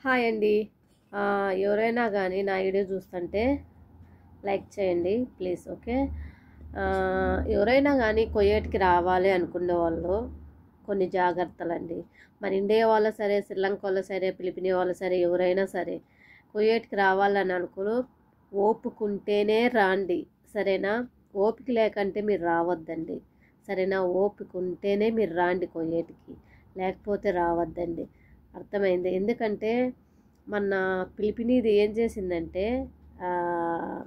Hi అండి. ఎవరైనా కానీ నా వీడియో చూస్తుంటే లైక్ చేయండి ప్లీజ్. ఓకే. ఎవరైనా కానీ కువైట్కి రావాలి అనుకునే వాళ్ళు కొన్ని జాగ్రత్తలండి. మన ఇండియా వాళ్ళు సరే, శ్రీలంక వాళ్ళు సరే, ఫిలిపిన్ వాళ్ళు సరే, ఎవరైనా సరే కువైట్కి రావాలని అనుకుని ఓపుకుంటేనే రాండి, సరేనా? ఓపిక లేకంటే మీరు రావద్దండి, సరేనా? ఓపిక ఉంటేనే మీరు రాండి కువైట్కి, లేకపోతే రావద్దండి. అర్థమైంది? ఎందుకంటే మన పిలిపినిది ఏం చేసిందంటే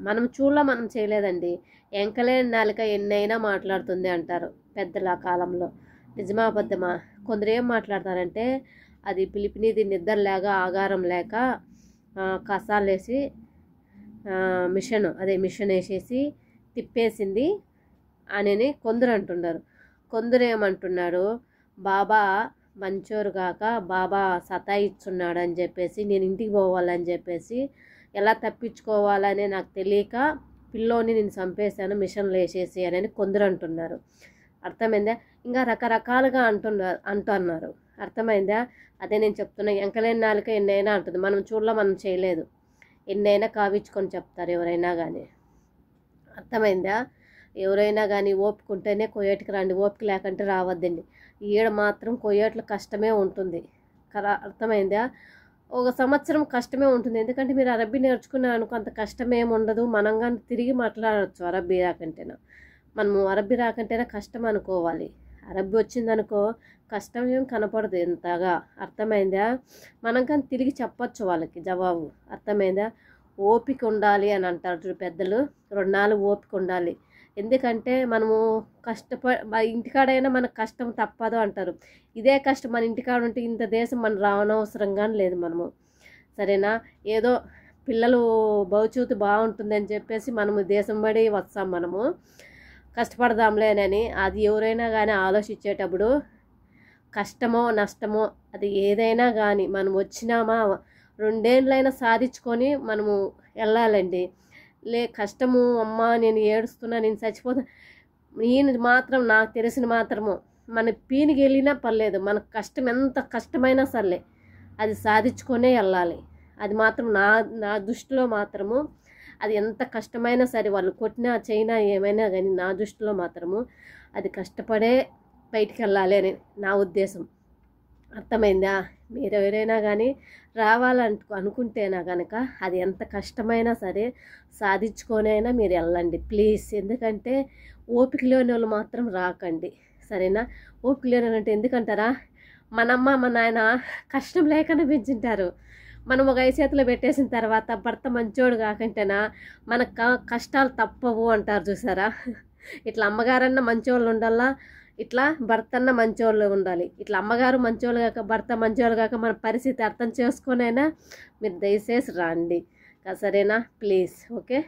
మనం మనం చేయలేదండి. ఎంకలేని నాలుక ఎన్నైనా మాట్లాడుతుంది అంటారు పెద్దల కాలంలో. నిజమా అబద్ధమా? కొందరు ఏం మాట్లాడతారంటే అది పిలిపినిది నిద్ర లేక ఆగారం లేక కసాలు వేసి మిషన్ వేసేసి తిప్పేసింది అని కొందరు అంటున్నారు. కొందరు ఏమంటున్నారు, బాబా మంచోరు కాక బాబా సతాయిస్తున్నాడు అని చెప్పేసి, నేను ఇంటికి పోవాలని చెప్పేసి ఎలా తప్పించుకోవాలని నాకు తెలియక పిల్లోని నేను చంపేశాను మిషన్లు వేసేసి అని కొందరు అంటున్నారు. అర్థమైందా? ఇంకా రకరకాలుగా అంటున్నారు. అర్థమైందా? అదే నేను చెప్తున్నా, ఎంకలేని నాలుక ఎన్నైనా అంటుంది. మనం మనం చేయలేదు, ఎన్నైనా కావించుకొని చెప్తారు ఎవరైనా కానీ. అర్థమైందా? ఎవరైనా కానీ ఓపుకుంటేనే కువైట్కి రండి, ఓపిక లేకుంటే రావద్దండి. ఈడ మాత్రం కువైట్లో కష్టమే ఉంటుంది. అర్థమైందా? ఒక సంవత్సరం కష్టమే ఉంటుంది. ఎందుకంటే మీరు అరబ్బీ నేర్చుకున్నారనుకో అంత కష్టమేమి ఉండదు. మనం కానీ తిరిగి మాట్లాడవచ్చు అరబ్బీ రాకంటేనా. మనము అరబ్బీ రాకంటేనే కష్టం అనుకోవాలి. అరబ్బీ వచ్చిందనుకో కష్టం ఏం కనపడదు ఎంతగా. అర్థమైందా? మనం కానీ తిరిగి చెప్పచ్చు వాళ్ళకి జవాబు. అర్థమైందా? ఓపిక ఉండాలి అని అంటారు పెద్దలు. 2 నాలుగు ఓపిక ఉండాలి. ఎందుకంటే మనము ఇంటికాడైనా మనకు కష్టం తప్పదు అంటారు. ఇదే కష్టం మన ఇంటికాడ ఉంటే ఇంత దేశం మనం రావనవసరంగా లేదు మనము, సరేనా? ఏదో పిల్లలు భవిష్యత్తు బాగుంటుందని చెప్పేసి మనము దేశం పడి వస్తాం, మనము కష్టపడదాంలేనని. అది ఎవరైనా కానీ ఆలోచించేటప్పుడు కష్టమో నష్టమో అది ఏదైనా కానీ మనం వచ్చినామా 2 ఏళ్ళైనా సాధించుకొని మనము వెళ్ళాలండి. కష్టము అమ్మ నేను ఏడుస్తున్నా నేను చచ్చిపోతా, నేను మాత్రం నాకు తెలిసిన మాత్రము మన పీనికి వెళ్ళినా పర్లేదు, మన కష్టం ఎంత కష్టమైనా సర్లే అది సాధించుకొనే వెళ్ళాలి. అది మాత్రం నా దృష్టిలో మాత్రము అది ఎంత కష్టమైనా సరే, వాళ్ళు కొట్టినా చైనా ఏమైనా కానీ నా దృష్టిలో మాత్రము అది కష్టపడే బయటికి వెళ్ళాలి అని నా ఉద్దేశం. అర్థమైందా? మీరు ఎవరైనా కానీ అనుకుంటేనా కనుక అది ఎంత కష్టమైనా సరే సాధించుకొనైనా మీరు వెళ్ళండి ప్లీజ్. ఎందుకంటే ఓపిక లేని వాళ్ళు మాత్రం రాకండి, సరేనా? ఓపిక లేని అంటే ఎందుకంటారా, మనమ్మ మన నాయన కష్టం లేకుండా పెంచుంటారు. మనం ఒక చేతిలో పెట్టేసిన తర్వాత భర్త మంచోడు కాకంటేనా మన కష్టాలు తప్పవు అంటారు చూసారా? ఇట్లా అమ్మగారన్నా మంచోళ్ళు ఉండాలా, ఇట్లా భర్త అన్న మంచోళ్ళు ఉండాలి. ఇట్లా అమ్మగారు మంచోళ్ళు కాక భర్త మంచోళ్ళు కాక మన పరిస్థితి అర్థం చేసుకొనైనా మీరు దయచేసి రండి, సరేనా? ప్లీజ్. ఓకే.